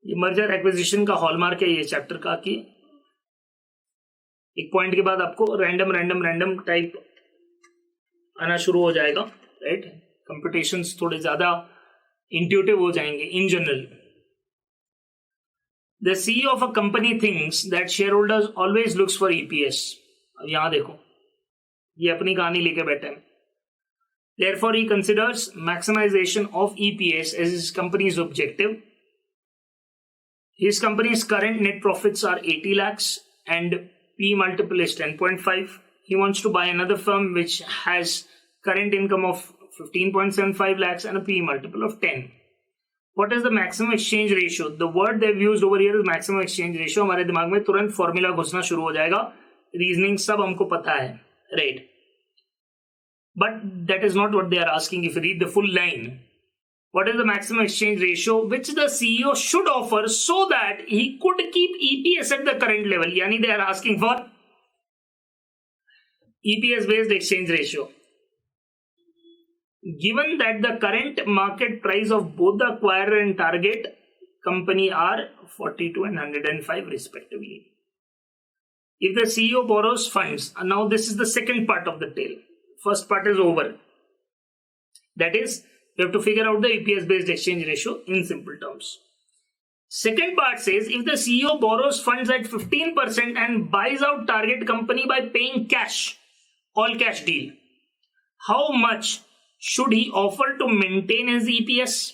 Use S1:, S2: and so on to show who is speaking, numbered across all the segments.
S1: ये merger acquisition का hallmark है ये चैप्टर का कि एक पॉइंट के बाद आपको रैंडम टाइप आना शुरू हो जाएगा, राइट? कंप्यूटेशंस थोड़े ज्यादा इंट्यूटिव हो जाएंगे in general. The CEO of a company thinks that shareholders always looks for EPS. अब यहां देखो, ये अपनी कहानी लेके बैठे हैं. Therefore, he considers maximization of EPS as his company's objective. His company's current net profits are 80 lakhs and P multiple is 10.5. He wants to buy another firm which has current income of 15.75 lakhs and a P multiple of 10. What is the maximum exchange ratio? The word they've used over here is maximum exchange ratio. हमारे दिमाग में तुरंत formula घुसना शुरू हो जाएगा. Reasoning सब हमको पता है, right? But that is not what they are asking. If you read the full line, what is the maximum exchange ratio which the CEO should offer so that he could keep EPS at the current level? Yani they are asking for EPS based exchange ratio. Given that the current market price of both the acquirer and target company are 42 and 105 respectively. If the CEO borrows funds, and now this is the second part of the tale. First part is over. That is, you have to figure out the EPS based exchange ratio in simple terms. Second part says, if the CEO borrows funds at 15% and buys out target company by paying cash, all cash deal, how much should he offer to maintain his EPS?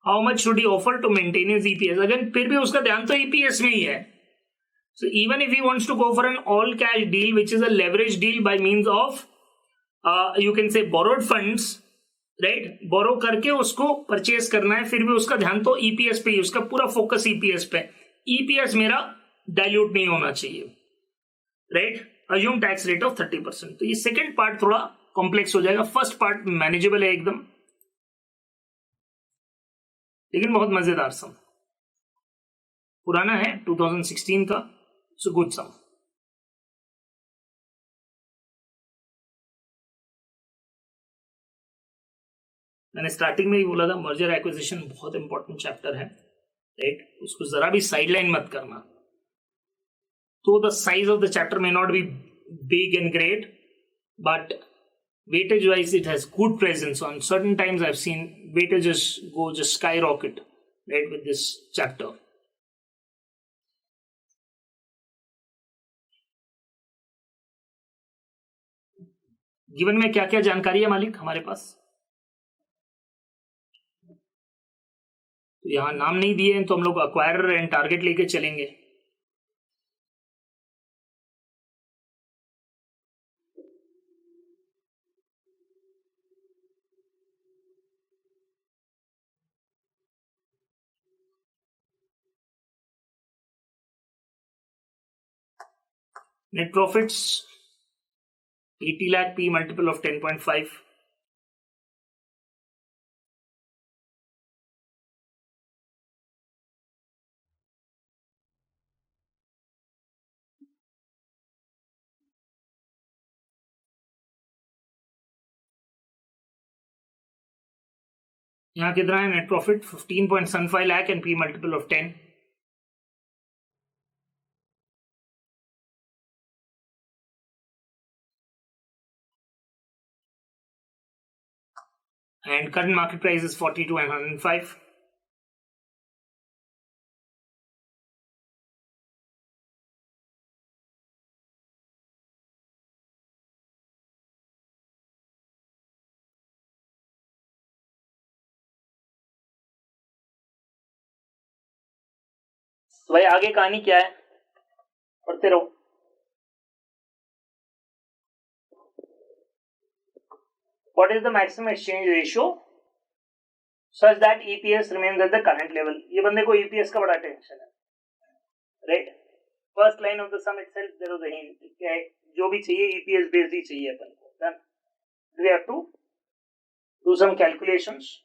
S1: How much should he offer to maintain his EPS? Again, फिर भी उसका ध्यान तो EPS में ही है. So even if he wants to go for an all cash deal, which is a leverage deal by means of, you can say borrowed funds, right? Borrow करके उसको purchase करना है, फिर भी उसका ध्यान तो EPS पे ही, उसका पूरा फोकस EPS पे. EPS मेरा डाइल्यूट नहीं होना चाहिए, right? Assume tax rate of 30%. तो ये सेकेंड पार्ट थोड़ा कॉम्प्लेक्स हो जाएगा. फर्स्ट पार्ट मैनेजेबल है एकदम, लेकिन बहुत मजेदार सम. पुराना है, 2016 का. सो गुड सम. मैंने स्टार्टिंग में ही बोला था मर्जर एक्विजिशन बहुत इंपॉर्टेंट चैप्टर है, राइट? उसको जरा भी साइडलाइन मत करना. तो the size of the chapter may not be big and great, but weightage wise it has good presence. On certain times I've seen weightages go just skyrocket, right, with this chapter. Given में क्या क्या जानकारी है मालिक हमारे पास? तो यहां नाम नहीं दिए हैं तो हम लोग अक्वायरर एंड टारगेट लेके चलेंगे. Net profits 80 lakh, P multiple of 10.5. यहाँ कितना है net profit? 15.75 lakh and P multiple of 10. And current market price is 42 and 105. तो भाई आगे कहानी क्या है, पढ़ते रहो. What is the maximum exchange ratio such that EPS remains at the current level? ये बंदे को EPS का बड़ा टेंशन है, right? First line of the sum itself there is a hint कि जो भी चाहिए EPS बेस्ड ही चाहिए अपन को. Then we have to do some calculations.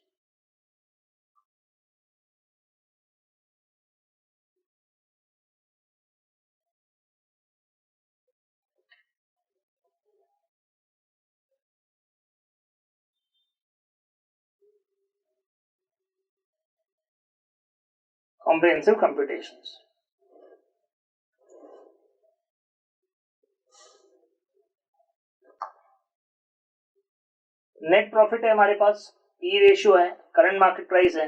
S1: comprehensive computations. Net profit है हमारे पास, पी रेशियो है, करंट मार्केट प्राइस है,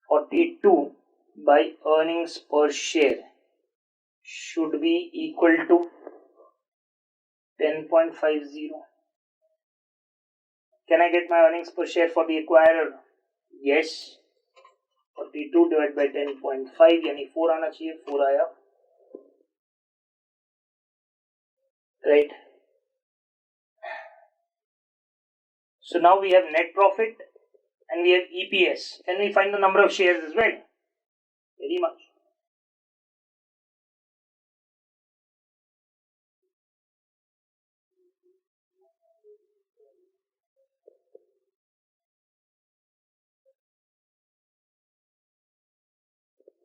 S1: $42 by earnings per share should be equal to 10.50. Can I get my earnings per share for the acquirer? Yes. 42 divided by 10.5 यानी 4 आना चाहिए, 4 आया, right? So now we have net profit and we have EPS. Can we find the number of shares as well? Very much.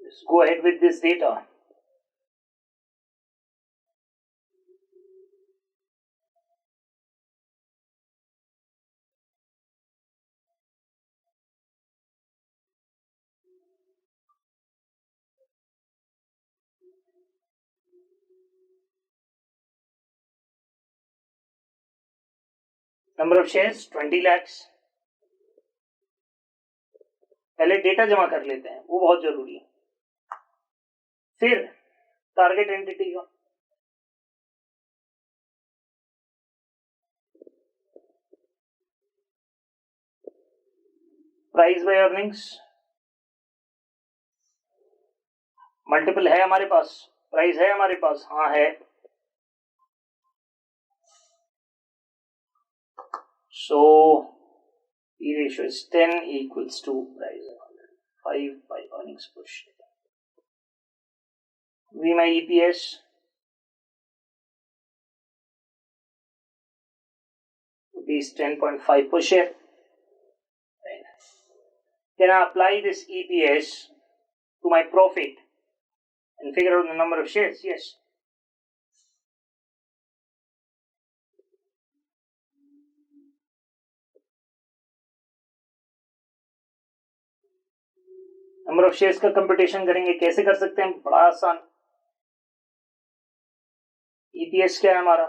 S1: Let's go ahead with this data. Number of shares 20 lakhs. पहले data जमा कर लेते हैं, वो बहुत जरूरी है. फिर टारगेट एंटिटी का प्राइस बाय अर्निंग्स, मल्टीपल है हमारे पास, प्राइस है हमारे पास, हाँ है. So P ratio is 10 equals to price of 5 by earnings per share. V my EPS is 10.5 per share. Can I apply this EPS to my profit and figure out the number of shares? Yes. Number of shares का computation करेंगे, कैसे कर सकते हैं? बड़ा आसान. EPS क्या है हमारा?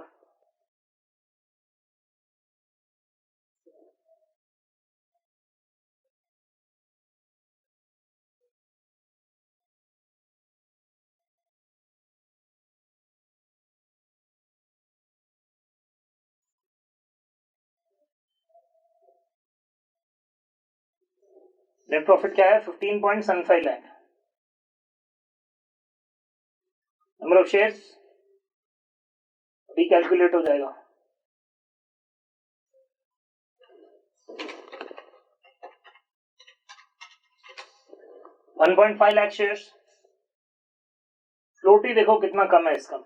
S1: नेट प्रॉफिट क्या है? 15.75 लाख. नंबर ऑफ शेयर्स अभी कैलकुलेट हो जाएगा. 1.5 लाख शेयर्स. फ्लोट ही देखो कितना कम है इसका.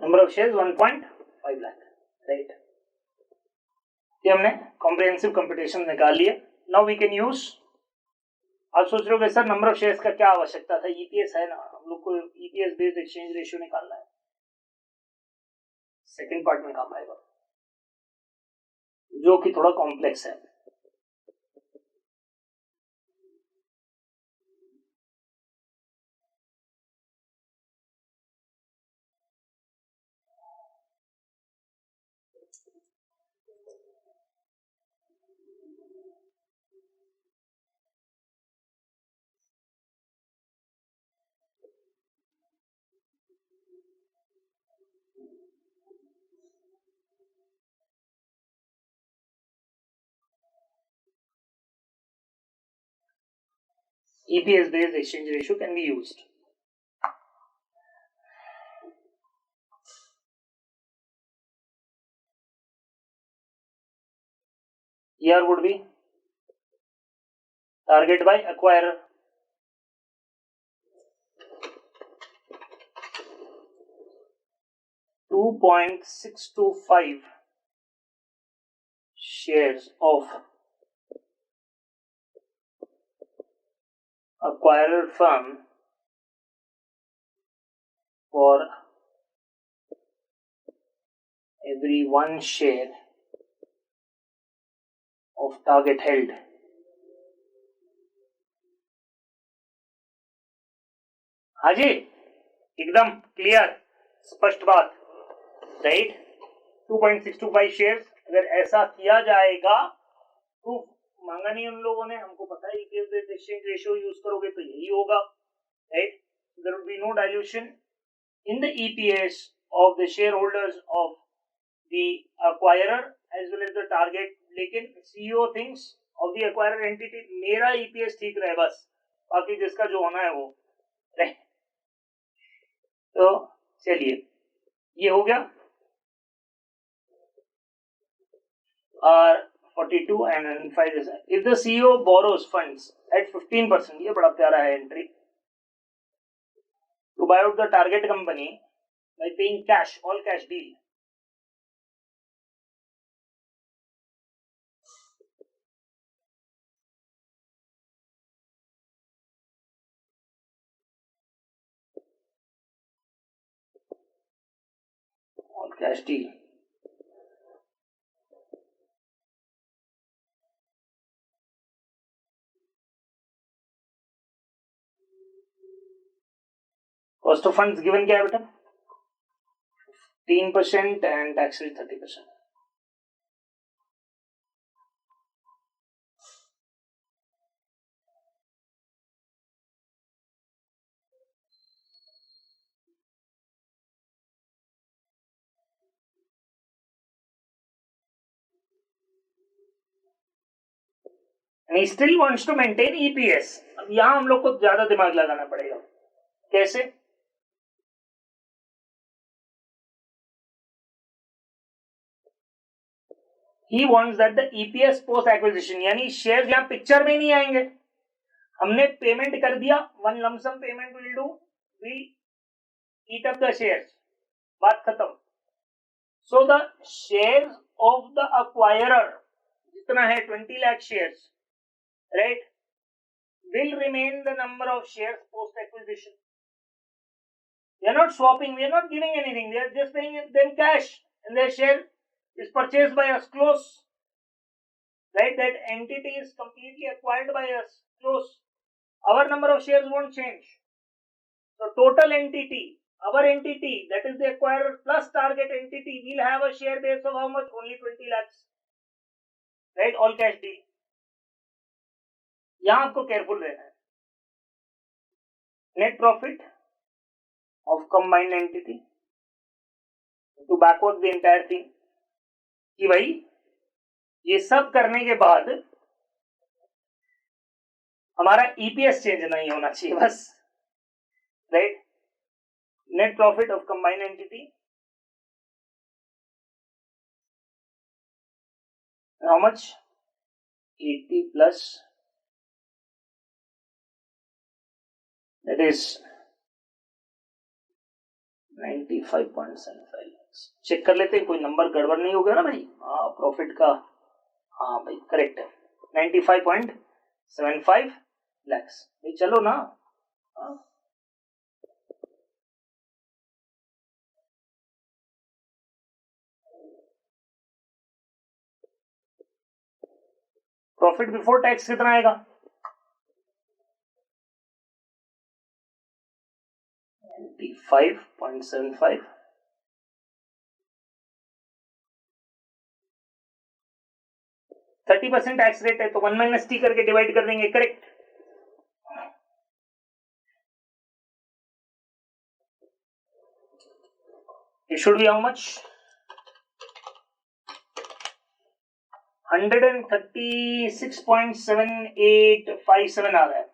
S1: Number of shares 1.5 lakh, right. ये हमने कॉम्प्रिहेंसिव कंप्यूटेशन निकाल लिया. Now we can use. आप सोच रहे हो सर नंबर ऑफ शेयर्स का क्या आवश्यकता था? ईपीएस है ना, हम लोग को ईपीएस बेस्ड एक्सचेंज रेशियो निकालना है. सेकंड पार्ट में काम आएगा, जो कि थोड़ा कॉम्प्लेक्स है. EPS based exchange ratio can be used. Here would be target by acquirer. $2.625 shares of acquirer firm for every 1 share of target held. हाँ जी, एकदम क्लियर, स्पष्ट बात, राइट। 2.625 शेयर्स अगर ऐसा किया जाएगा, प्रूफ मांगा नहीं उन लोगों ने, हमको पता है ईपीएस एक्सचेंज रेशियो यूज करोगे तो यही होगा, right. There will be no dilution in the EPS of the shareholders of the acquirer as well as the target, लेकिन CEO thinks of the acquirer entity मेरा EPS ठीक रहे बस, बाकी जिसका जो होना है वो, राइट। तो चलिए ये हो गया। और 42 and 5 is if the CEO borrows funds at 15%, ये बड़ा प्यारा है entry, to buy out the target company by paying cash, all cash deal. All cash deal. Cost of funds given क्या है बेटा? 15% and tax rate 30%. And he still wants to maintain EPS. अब यहाँ हम लोग को ज्यादा दिमाग लगाना पड़ेगा, कैसे? He wants that the EPS post acquisition, यानी शेयर यहाँ पिक्चर में नहीं आएंगे, हमने पेमेंट कर दिया, one lump sum payment will do, will eat up the shares, बात खत्म। So the shares of the acquirer जितना है 20 lakh shares, right, will remain the number of shares post acquisition. We are not swapping, we are not giving anything, we are just paying them cash and their share is purchased by us close, right? That entity is completely acquired by us close. Our number of shares won't change. So total entity, our entity, that is the acquirer plus target entity, will have a share base of how much? Only 20 lakhs, right? All cash deal. यहां आपको careful रहना है। Net profit of combined entity to backward the entire thing, कि भाई ये सब करने के बाद हमारा ईपीएस चेंज नहीं होना चाहिए बस, right. Net profit of combined entity how much? 80 plus, that is 95.75 check कर लेते हैं कोई नंबर गड़बड़ नहीं हो गया ना भाई। हाँ प्रॉफिट का, हाँ भाई करेक्ट है, 95.75 लैक्स भाई, चलो ना। प्रॉफिट बिफोर टैक्स कितना आएगा? 95.75, %30 टैक्स रेट है तो 1 - T करके डिवाइड कर देंगे, correct. It should be how much? 136.7857 आ रहा है।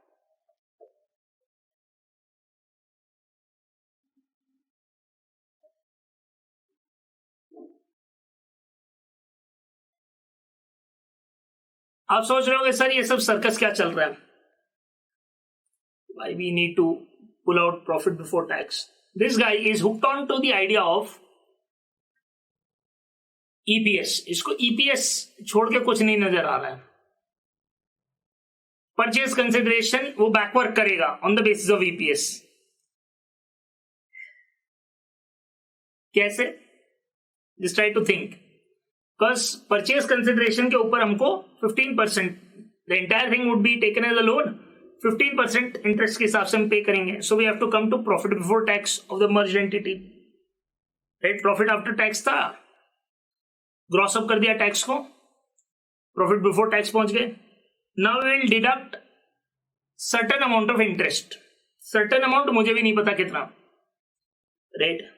S1: आप सोच रहे होंगे सर ये सब सर्कस क्या चल रहा है, why we need to pull out profit before tax. This guy is hooked on to the idea of EPS, इसको ईपीएस छोड़ के कुछ नहीं नजर आ रहा है. परचेज कंसिडरेशन वो बैकवर्क करेगा on the basis of EPS. कैसे? Just try to think. Because purchase consideration के ऊपर हमको 15%, the entire thing would be taken as a loan, 15% interest के हिसाब से हम पे करेंगे. So we have to come to profit before tax of the merged entity. Right, profit after tax था, gross up कर दिया टैक्स को, profit before tax पहुंच गए. Now we will deduct certain amount of interest. Certain amount मुझे भी नहीं पता कितना. Right,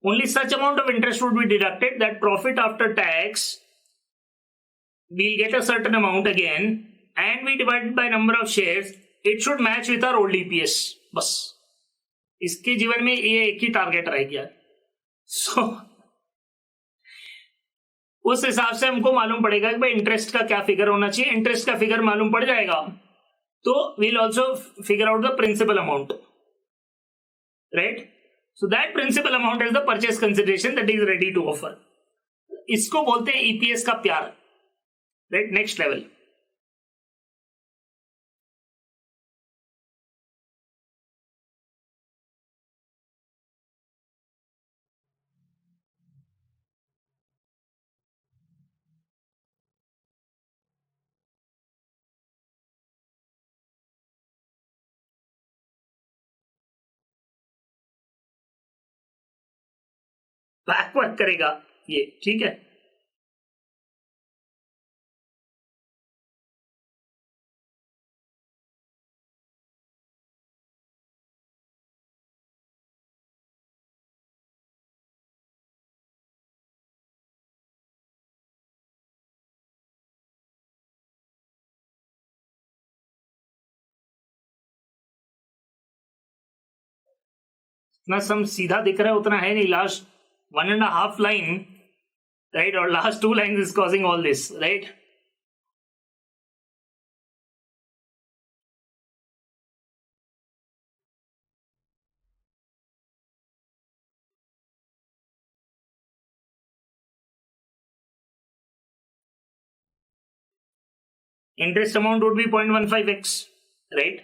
S1: only such amount of interest would be deducted that profit after tax we'll get a certain amount again and we divide by number of shares. It should match with our old EPS. बस इसके जीवन में ये एक ही target रह गया. सो उस हिसाब से हमको मालूम पड़ेगा कि भाई इंटरेस्ट का क्या फिगर होना चाहिए. इंटरेस्ट का फिगर मालूम पड़ जाएगा तो we'll also figure out the principal amount. Right? So that principal amount is the purchase consideration that is ready to offer. इसको बोलते हैं ईपीएस का प्यार. Right, next level. बैकवर्क करेगा ये, ठीक है. ना सम सीधा दिख रहा है उतना है नहीं. Last 1.5 line, right, or last 2 lines is causing all this, right? Interest amount would be 0.15x, right?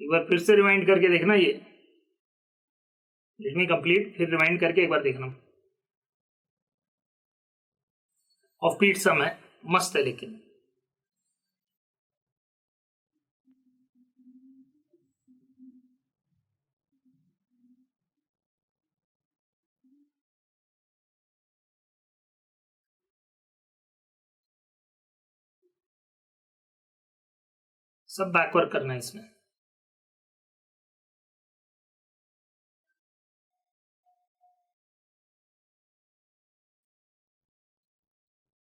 S1: एक बार फिर से रिमाइंड करके देखना ये. लेट मी कंप्लीट, फिर रिमाइंड करके एक बार देखना. ऑफ पीट सम है, मस्त है लेकिन. सब बैकवर्ड करना है इसमें.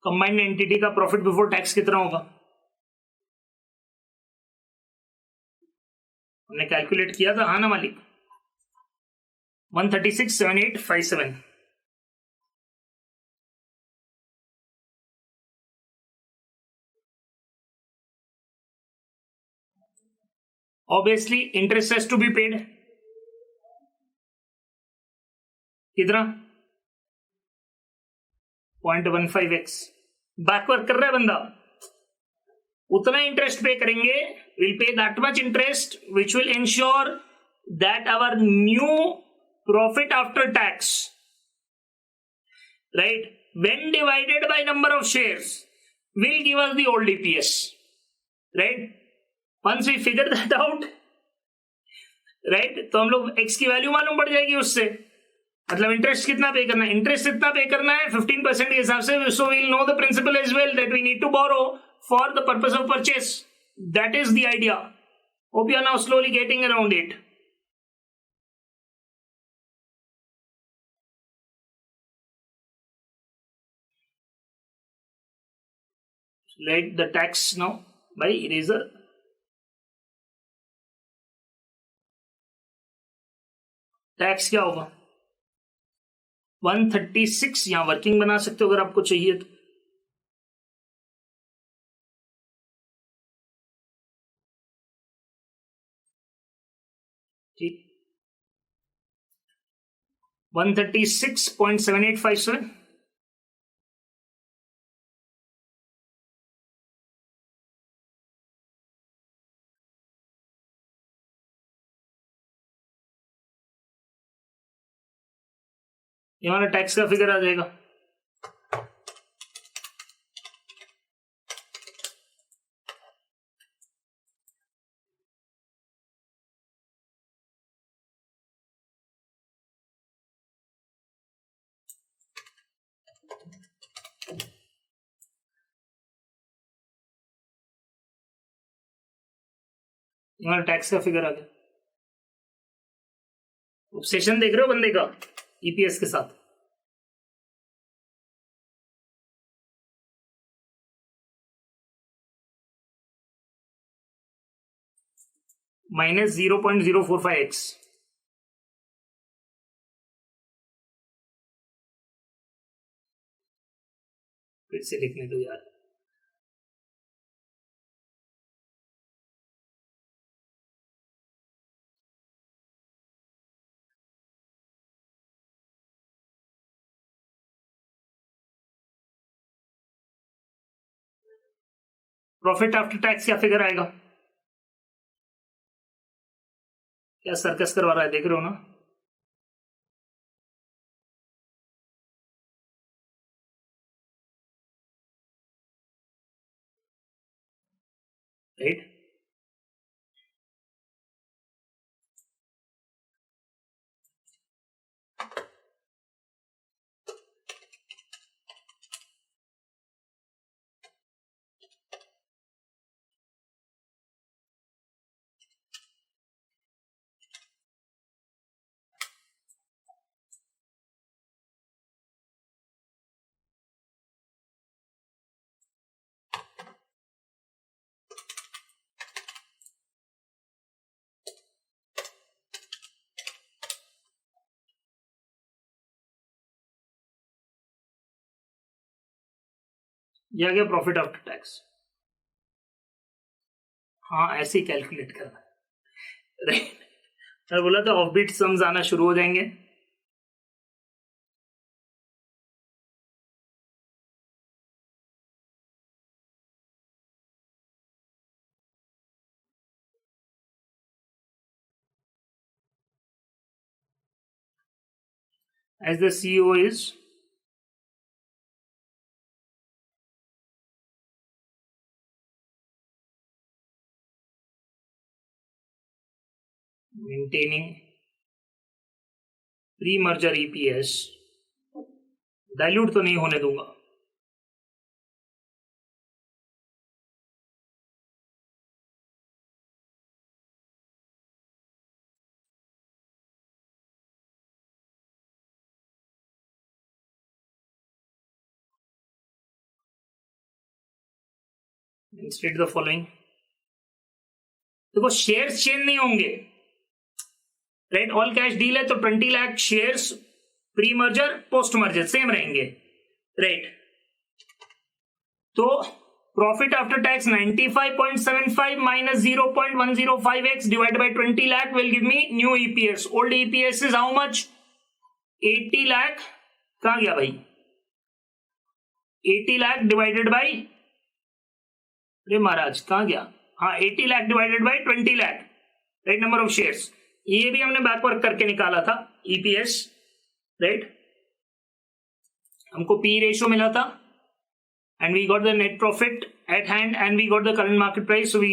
S1: कंबाइंड एंटिटी का प्रॉफिट बिफोर टैक्स कितना होगा हमने कैलकुलेट किया था, हाँ ना मालिक? 136,7857. Obviously interest has to be paid. कितना? 0.15x. बैकवर्क कर रहा है बंदा, उतना इंटरेस्ट पे करेंगे. Will pay that much interest which will ensure that our new profit after tax, right, when divided by number of shares will give us the old EPS. Right? Once we figure that out, right, तो हम लोग x की value मालूम पड़ जाएगी उससे. मतलब interest कितना पे करना है, इंटरेस्ट इतना पे करना है 15% के हिसाब से. So we'll know the principal as well that we need to borrow for the purpose of purchase. That is the idea. Hope you are now slowly getting around it. Let the tax now by eraser. Tax क्या होगा 136, यहां working बना सकते हो अगर आपको चाहिए तो। ठीक, 136.7857, ये हमारा टैक्स का फिगर आ जाएगा। हमारा टैक्स का फिगर आ गया। ऑब्सेशन देख रहे हो बंदे का ईपीएस के साथ। -0.045x, फिर से लिखने दो यार। प्रॉफिट आफ्टर टैक्स क्या फिगर आएगा? क्या सर्कस करवा रहा है, देख रहे हो ना? राइट, ये आ गया प्रॉफिट आफ्टर टैक्स। हाँ, ऐसे ही कैलकुलेट करना है। राइट, मैं बोला था ऑफ बीट सम्स आना शुरू हो जाएंगे। As the CEO is maintaining pre-merger EPS, dilute तो नहीं होने दूंगा। Instead the following, देखो शेयर्स चेंज नहीं होंगे। राइट, ऑल कैश डील है तो 20 lakh shares pre merger post merger same रहेंगे। राइट, तो profit after tax 95.75 minus 0.105x divide by 20 lakh will give me new EPS. Old EPS is how much? 80 lakh. कहां गया भाई? 80 लाख डिवाइडेड बाय, अरे महाराज कहां गया? हाँ, 80 lakh divided by 20 lakh, right, number of shares. ये भी हमने बैकवर्क करके निकाला था ईपीएस। राइट, हमको पी रेशियो मिला था and we got the net profit at hand and we got the current market price, so we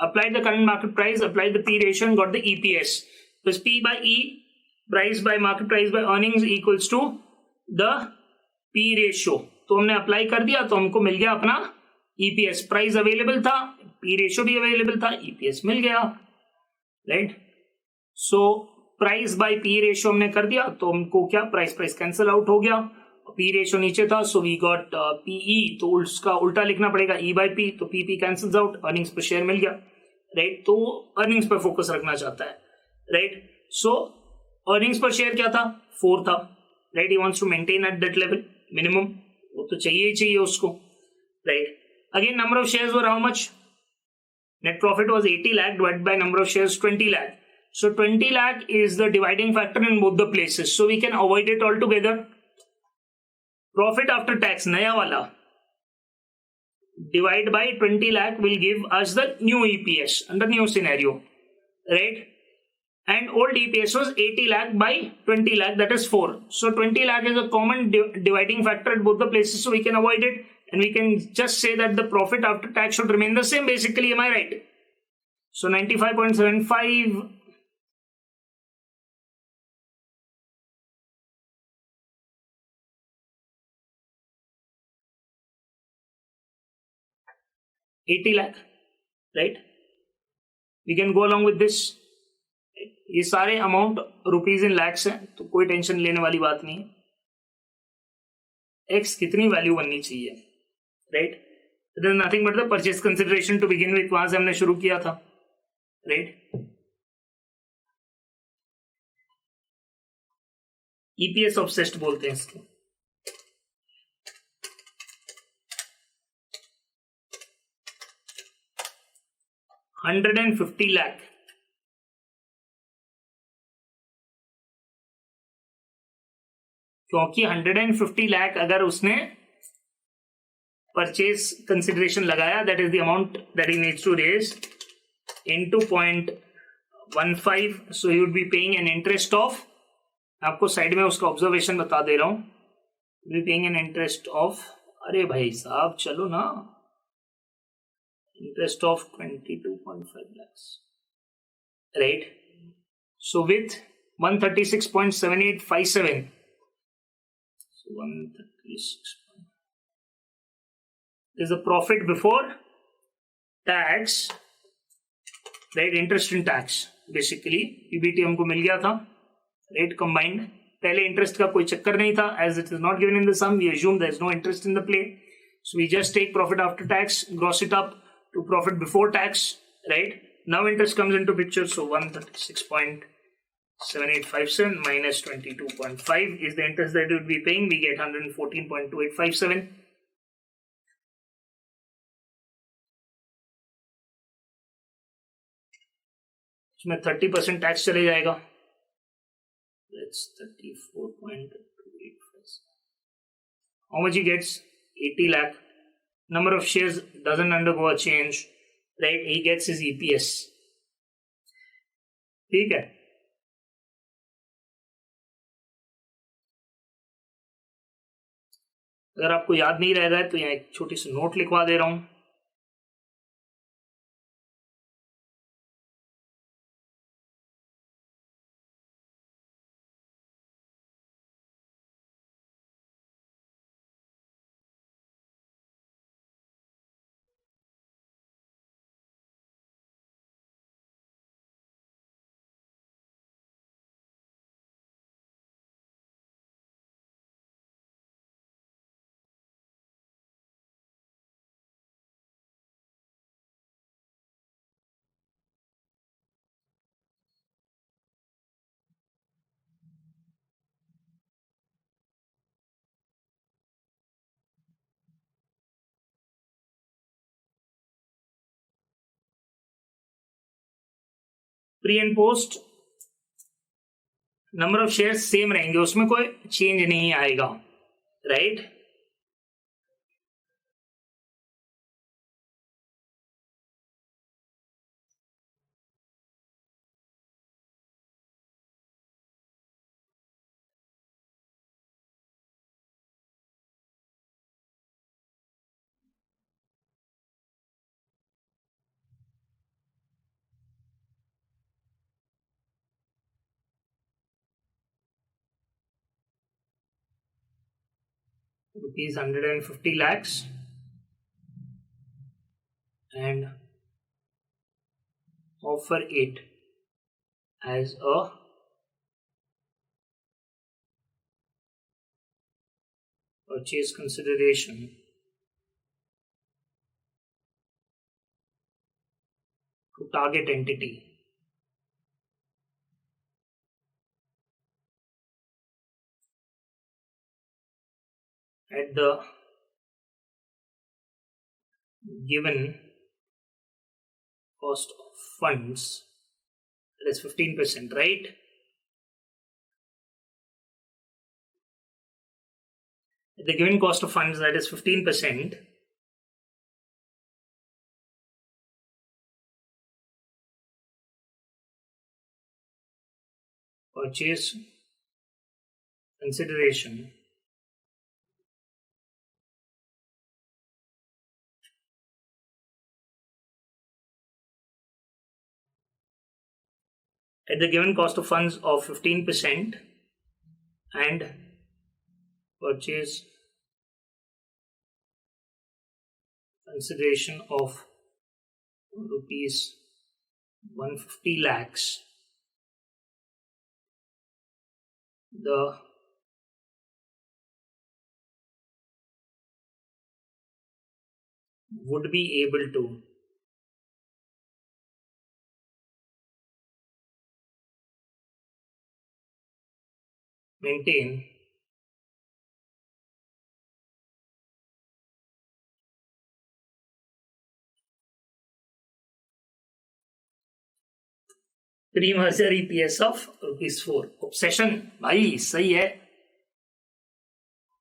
S1: applied the current market price, applied the P ratio and got the EPS. So it's P by E, price by market price by earnings equals to the P ratio. तो हमने apply कर दिया तो हमको मिल गया अपना EPS। Price available था, P ratio भी अवेलेबल था, EPS मिल गया। Right, so price by P ratio हमने कर दिया तो हमको क्या, प्राइस कैंसिल आउट हो गया, पी रेशियो नीचे था, सो वी गॉट पीई, तो उसका उल्टा लिखना पड़ेगा ई बाय पी, तो P cancels out, earnings per share मिल गया। राइट, तो अर्निंग्स पर फोकस रखना चाहता है। Right, so earnings per share क्या था, 4 था, right. He wants to maintain at that level minimum, वो तो चाहिए ही चाहिए उसको, right. Again number of shares were how much, net profit was 80 lakh divided by number of shares 20 lakh. So 20 lakh is the dividing factor in both the places, so we can avoid it altogether. Profit after tax naya wala divide by 20 lakh will give us the new EPS under new scenario, right. And old EPS was 80 lakh by 20 lakh, that is 4. So 20 lakh is a common dividing factor at both the places, so we can avoid it. And we can just say that the profit after tax should remain the same, basically. Am I right? So 95.75 80 lakh, right? We can go along with this. ये सारे amount rupees in lakhs है, तो कोई tension लेने वाली बात नहीं है. एक्स कितनी वैल्यू बननी चाहिए, right. It is nothing but the purchase consideration to begin with, वहां से हमने शुरू किया था, राइट. ईपीएस ऑब्सेस्ड बोलते हैं इसको. $150 lakh, क्योंकि 150 लाख अगर उसने परचेज कंसिडरेशन लगाया, that is the amount that he needs to raise into 0.15, so he would be paying an interest of, आपको साइड में उसका ऑब्जर्वेशन बता दे रहा हूं, be paying an interest of, अरे भाई साहब चलो ना, interest of 22.5 lakhs, right. So with 136.7857, 136 is the profit before tax, right. Interest in tax basically, PBT हमको मिल गया था, right. Combined, पहले इंटरेस्ट का कोई चक्कर नहीं था, as it is not given in the sum, we assume there is no interest in the play, so we just take profit after tax, gross it up to profit before tax, right. Now interest comes into picture, so 136.7857 minus 22.5 is the interest that you would be paying. We get 114.2857. इसमें 30% tax चले जाएगा. That's 34.285. How much he gets? 80 lakh. Number of shares doesn't undergo a change, right. He gets his EPS. ठीक है. अगर आपको याद नहीं रह रहा है तो यहाँ एक छोटी सी नोट लिखवा दे रहा हूं. Pre and post number of shares same रहेंगे, उसमें कोई चेंज नहीं आएगा, right. Rupees 150 lakhs and offer it as a purchase consideration to target entity. at the given cost of funds, that is 15%, right? At the given cost of funds, that is 15%, purchase consideration at the given cost of funds of 15% and purchase consideration of rupees 150 lakhs, the would be able to maintain pre-merger EPS of ₹4. Obsession भाई सही है.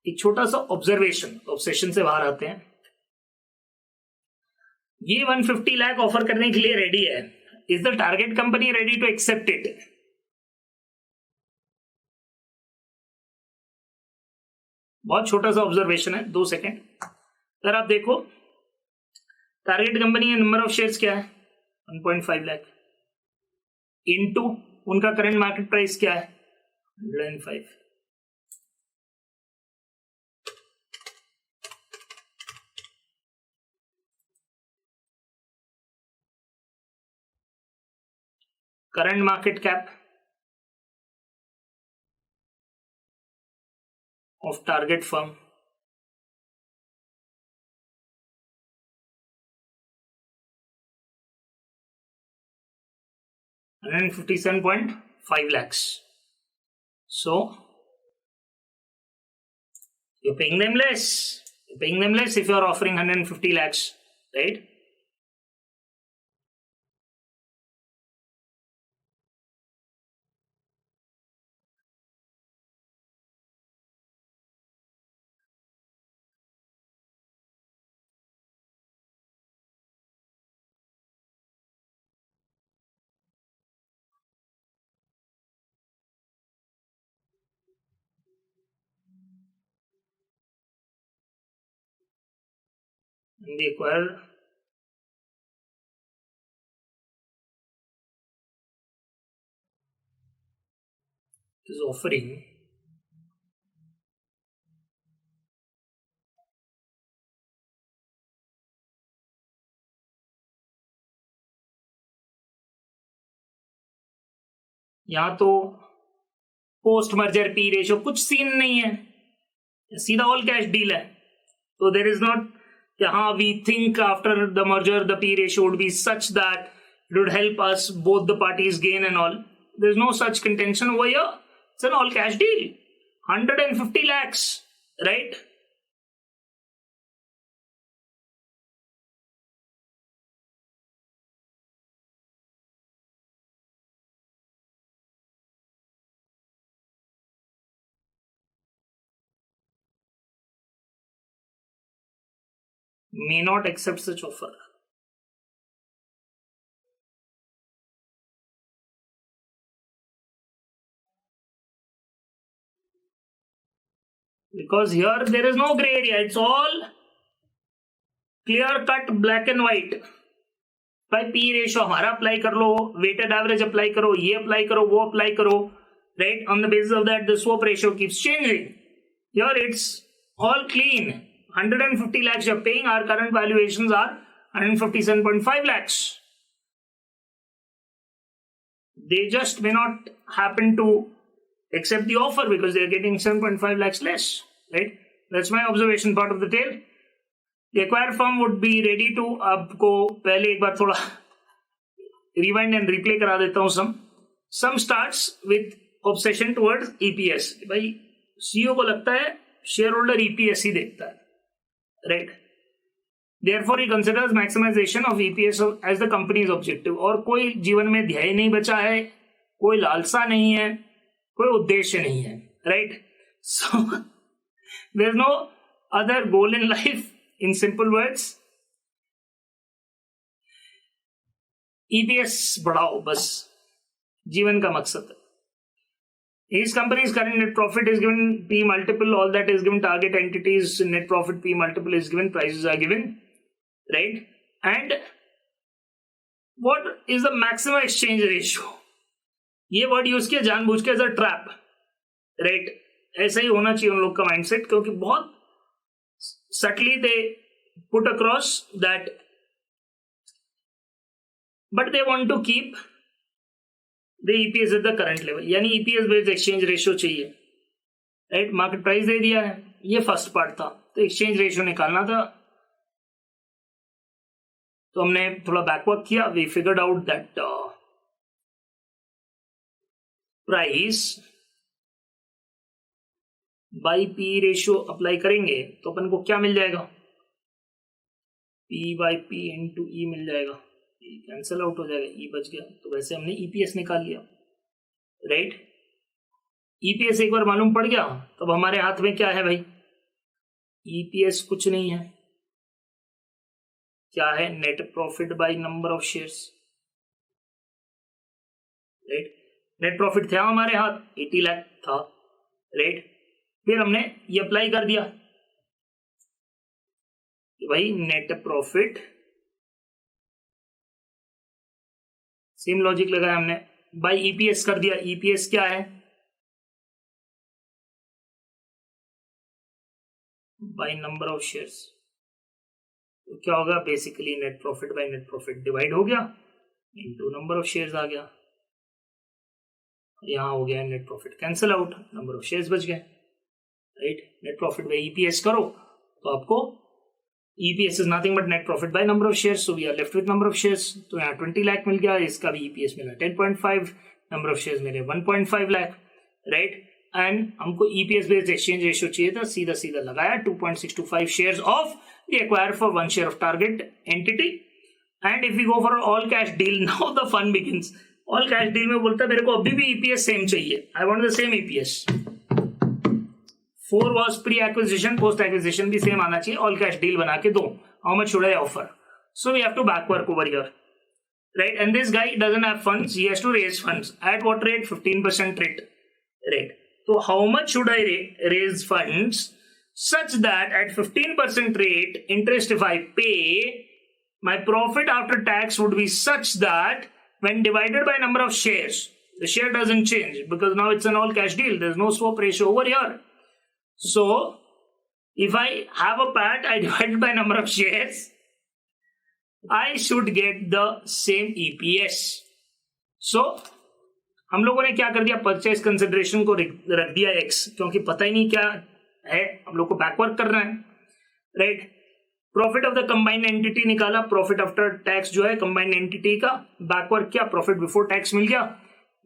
S1: एक छोटा सा observation, obsession से बाहर आते हैं. ये 150 लाख ऑफर करने के लिए रेडी है. Is the target company ready to accept it? बहुत छोटा सा ऑब्जर्वेशन है, 2 सेकेंड. अगर आप देखो टारगेट कंपनी का नंबर ऑफ शेयर्स क्या है, 1.5 लाख इनटू उनका करंट मार्केट प्राइस क्या है, 105. Current market cap of target firm, $157.5 lakhs. So you're paying them less. You're paying them less if you're offering 150 lakhs, right? And the acquirer is offering यहां तो post merger P ratio कुछ scene नहीं है, सीधा all cash deal है. तो there is not हाँ we think after the merger the P ratio would be such that it would help us both the parties gain and all. There is no such contention over here. It's an all cash deal, 150 lakhs, right? May not accept such offer. Because here there is no gray area, it's all clear cut black and white. भाई P ratio हमारा apply कर लो, weighted average apply करो, ये apply करो, वो apply करो, right? On the basis of that the swap ratio keeps changing. Here it's all clean. 150 lakhs you're paying, our current valuations are 157.5 lakhs. They just may not happen to accept the offer because they're getting 7.5 lakhs less, right? That's my observation part of the tale. The acquired firm would be ready to, आपको पहले एक बार थोड़ा rewind and replay करा देता हूँ. Some starts with obsession towards EPS. भाई CEO को लगता है शेयर होल्डर ईपीएस ही देखता है, right. Therefore he considers maximization of EPS as the company's objective. और कोई जीवन में ध्येय नहीं बचा है, कोई लालसा नहीं है, कोई उद्देश्य नहीं है, right? So there's no other goal in life. In simple words, EPS बढ़ाओ, बस जीवन का मकसद है. His company's current net profit is given P multiple, all that is given, target entities net profit P multiple is given, prices are given, right? And what is the maximum exchange ratio? ये word use किया जानबूझ के as a trap, right? ऐसा ही होना चाहिए उन लोग का माइंडसेट, क्योंकि बहुत subtly they put across that, but they want to keep the EPS at the current level, यानी ईपीएस बेस्ड एक्सचेंज रेशियो चाहिए, राइट? मार्केट प्राइस दे दिया है, ये फर्स्ट पार्ट था, तो एक्सचेंज रेशियो निकालना था, तो हमने थोड़ा बैकवर्क किया. We figured out that price by P ratio apply करेंगे तो अपन को क्या मिल जाएगा? P by P into E मिल जाएगा, कैंसिल आउट हो जाएगा, ई बच गया. तो वैसे हमने ईपीएस निकाल लिया, राइट? ईपीएस एक बार मालूम पड़ गया तब हमारे हाथ में क्या है भाई? ईपीएस कुछ नहीं है, क्या है? Net profit by number of shares, right? Net profit था हमारे हाथ 80 लाख था, राइट? फिर हमने ये अप्लाई कर दिया कि भाई नेट प्रॉफिट, सेम लॉजिक लगाया हमने, बाय ईपीएस कर दिया. ईपीएस क्या है? By number of shares. तो क्या होगा? Basically net profit by net profit divide हो गया इनटू नंबर ऑफ शेयर्स आ गया. यहां हो गया net profit cancel out, number of shares बच गए, right? Net profit by EPS करो तो आपको EPS is nothing but net profit by number of shares, so we are left with number of shares. तो यहाँ 20 लाख मिल गया, इसका भी ईपीएस मिला 10.5, नंबर ऑफ शेयर्स मेरे 1.5 लाख, राइट? एंड हमको ईपीएस बेस्ड एक्सचेंज रेशियो चाहिए था, सीधा सीधा लगाया 2.625 shares of the acquire for 1 share of target entity. And if we go for an all cash deal, now the fun begins. All cash deal में बोलता है मेरे को अभी भी EPS सेम चाहिए, I want the same EPS. 4 was pre acquisition, post acquisition भी same आना चाहिए, all cash deal बना के दो. How much should I offer? So we have to back work over here, right? And this guy doesn't have funds, he has to raise funds. At what rate? 15% rate, right? So how much should I raise funds such that at 15% rate interest if I pay, my profit after tax would be such that when divided by number of shares, the share doesn't change because now it's an all cash deal, there's no swap ratio over here. So if I have a PAT, I divide by number of shares, I should get the same EPS. So हम लोगों ने क्या कर दिया? Purchase consideration को रख दिया X, क्योंकि पता ही नहीं क्या है, हम लोग को बैकवर्क करना है, right? Profit of the combined entity निकाला, प्रॉफिट आफ्टर टैक्स जो है कंबाइंड एंटिटी का, बैकवर्क किया, प्रॉफिट बिफोर टैक्स मिल गया.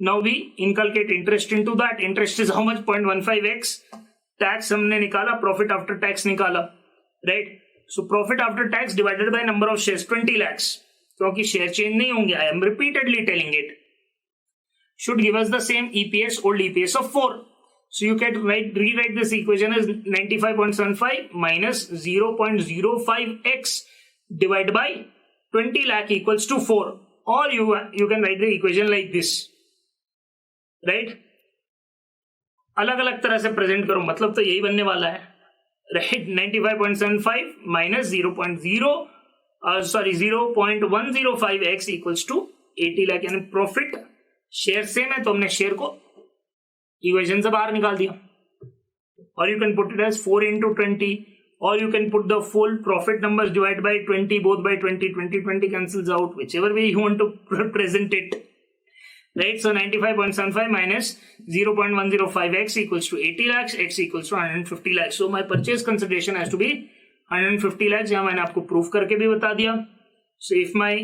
S1: Now we inculcate interest into that. Interest is how much? 0.15x. Tax हमने निकाला, प्रॉफिट आफ्टर टैक्स निकाला, right? So profit after tax divided by number of shares 20 lakh, क्योंकि शेयर चेंज नहीं होंगे, I am repeatedly telling it, should give us the same EPS, old EPS of 4. So you can rewrite this equation as 95.75 minus 0.05x divided by 20 lakh equals to 4. Or you can write the equation like this, right? अलग अलग तरह से present करो, मतलब तो यही बनने वाला है, right? 95.75 minus 0.105x equals to 80 lakh, यानी प्रॉफिट शेयर सेम है तो हमने शेयर को इक्वेशन से बाहर निकाल दिया. और you can put it as 4 into 20, और you can put the full profit numbers divide by 20, both by 20, 20 cancels out, whichever way you want to present it, right? So 95.75 minus 0.105x equals to 80 lakhs, x equals to 150 lakhs. So my purchase consideration has to be 150 lakhs. यहाँ मैंने आपको proof करके भी बता दिया. So if my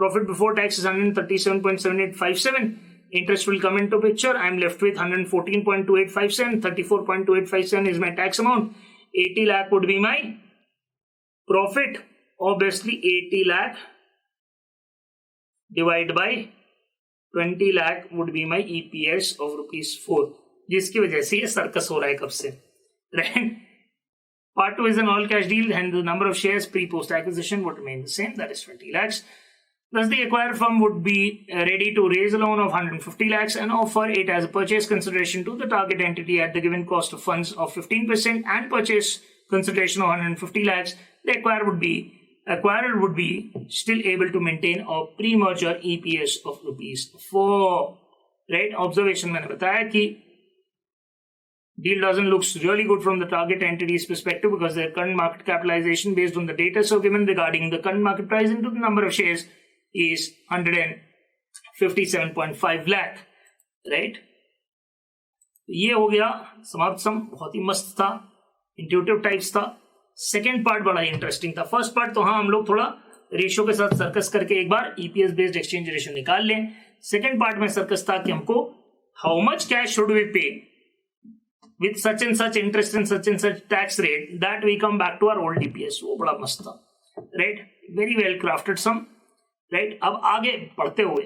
S1: profit before tax is 137.7857, interest will come into picture. I'm left with 114.285, 34.285 is my tax amount. 80 lakh would be my profit. Obviously 80 lakh divided by 20 lakh would be my EPS of ₹4, जिसकी वजह से ये circus हो रहा है कब से, right? Part 2 is an all cash deal and the number of shares pre-post acquisition would remain the same, that is 20 lakhs. Thus the acquired firm would be ready to raise a loan of 150 lakhs and offer it as a purchase consideration to the target entity at the given cost of funds of 15% and purchase consideration of 150 lakhs. The acquirer would be still able to maintain a pre-merger EPS of ₹4. Right? Observation मैंने बताया कि deal doesn't look really good from the target entity's perspective because their current market capitalization based on the data so given regarding the current market price into the number of shares is 157.5 lakh. Right? ये हो गया समाप्त सम, बहुत ही मस्त था, intuitive types था. Second part बड़ा interesting था. फर्स्ट पार्ट तो हाँ हम लोग थोड़ा रेशियो के साथ सर्कस करके एक बार ईपीएस बेस्ड एक्सचेंज रेशियो निकाल लें. सेकेंड पार्ट में सर्कस था कि हमको how much cash should we pay with such and such interest and such tax rate that we come back to our old DPS. वो बड़ा मस्त था, right? Very well crafted sum, right? अब आगे बढ़ते हुए